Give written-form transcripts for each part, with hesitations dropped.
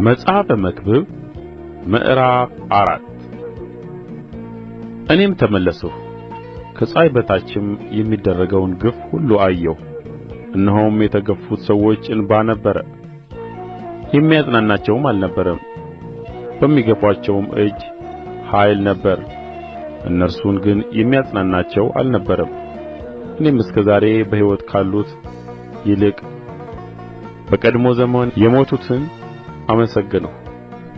መጽሐፈ መክብብ ምዕራፍ 4 እኔም ተመለስሁ፣ ከፀሐይ በታችም የሚደረገውን ግፍ ሁሉ አየሁ። እነሆም የተገፉት ሰዎች እንባ ነበረ፣ የሚያጽናናቸውም አልነበረም። በሚገፉአቸውም እጅ ኃይል ነበረ፣ እነርሱን ግን የሚያጽናናቸው አልነበረም። እኔም እስከ ዛሬ በሕይወት ካሉት ይልቅ በቀድሞ ዘመን የሞቱትን አመሰገንሁ።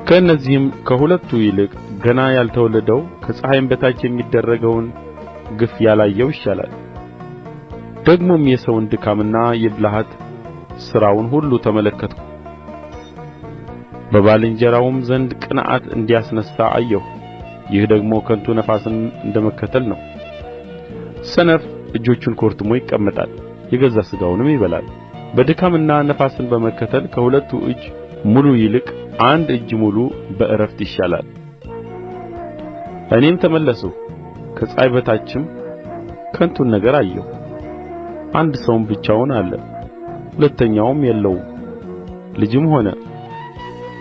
ከእነዚህም ከሁለቱ ይልቅ ገና ያልተወለደው ከፀሐይም በታች የሚደረገውን ግፍ ያላየው ይሻላል። ደግሞም የሰውን ድካምና የብልሃት ሥራውን ሁሉ ተመለከትሁ። በባልንጀራውም ዘንድ ቅንዓት እንዲያስነሣ አየሁ። ይህ ደግሞ ከንቱ ነፋስን እንደ መከተል ነው። ሰነፍ እጆቹን ኮርትሞ ይቀመጣል፣ የገዛ ሥጋውንም ይበላል። በድካምና ነፋስን በመከተል ከሁለቱ እጅ ሙሉ ይልቅ አንድ እጅ ሙሉ በዕረፍት ይሻላል። እኔም ተመለስሁ፣ ከፀሐይ በታችም ከንቱን ነገር አየሁ። አንድ ሰውም ብቻውን አለ፣ ሁለተኛውም የለውም፣ ልጅም ሆነ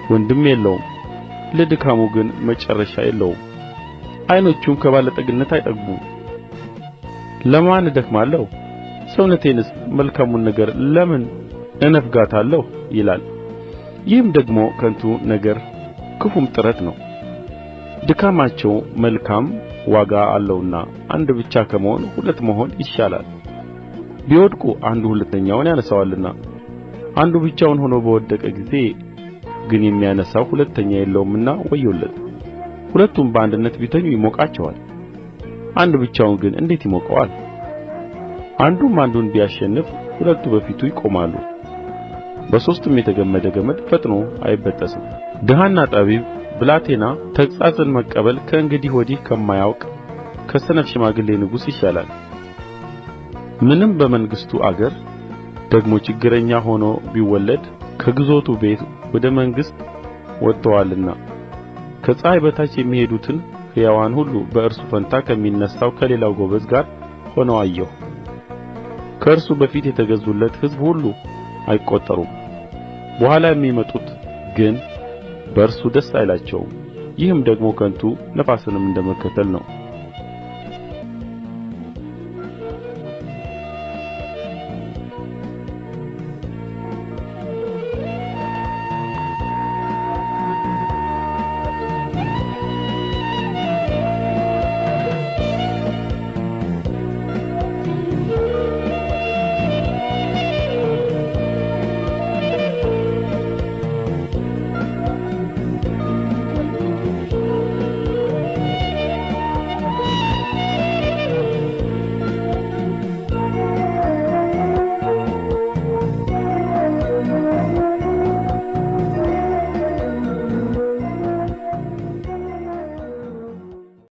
ወንድም የለውም። ለድካሙ ግን መጨረሻ የለውም፣ ዓይኖቹም ከባለጠግነት አይጠግቡም። ለማን እደክማለሁ? ሰውነቴንስ መልካሙን ነገር ለምን እነፍጋታለሁ? ይላል። ይህም ደግሞ ከንቱ ነገር ክፉም ጥረት ነው። ድካማቸው መልካም ዋጋ አለውና አንድ ብቻ ከመሆን ሁለት መሆን ይሻላል። ቢወድቁ አንዱ ሁለተኛውን ያነሣዋልና። አንዱ ብቻውን ሆኖ በወደቀ ጊዜ ግን የሚያነሣው ሁለተኛ የለውምና ወዮለት። ሁለቱም በአንድነት ቢተኙ ይሞቃቸዋል፣ አንድ ብቻውን ግን እንዴት ይሞቀዋል? አንዱም አንዱን ቢያሸንፍ ሁለቱ በፊቱ ይቆማሉ። በሦስትም የተገመደ ገመድ ፈጥኖ አይበጠስም። ድሀና ጠቢብ ብላቴና ተግሣጽን መቀበል ከእንግዲህ ወዲህ ከማያውቅ ከሰነፍ ሽማግሌ ንጉሥ ይሻላል። ምንም በመንግሥቱ አገር ደግሞ ችግረኛ ሆኖ ቢወለድ ከግዞቱ ቤት ወደ መንግሥት ወጥተዋልና። ከፀሐይ በታች የሚሄዱትን ሕያዋን ሁሉ በእርሱ ፋንታ ከሚነሣው ከሌላው ጎበዝ ጋር ሆነው አየሁ። ከእርሱ በፊት የተገዙለት ሕዝብ ሁሉ አይቈጠሩም፣ በኋላ የሚመጡት ግን በእርሱ ደስ አይላቸውም። ይህም ደግሞ ከንቱ ነፋስንም እንደ መከተል ነው።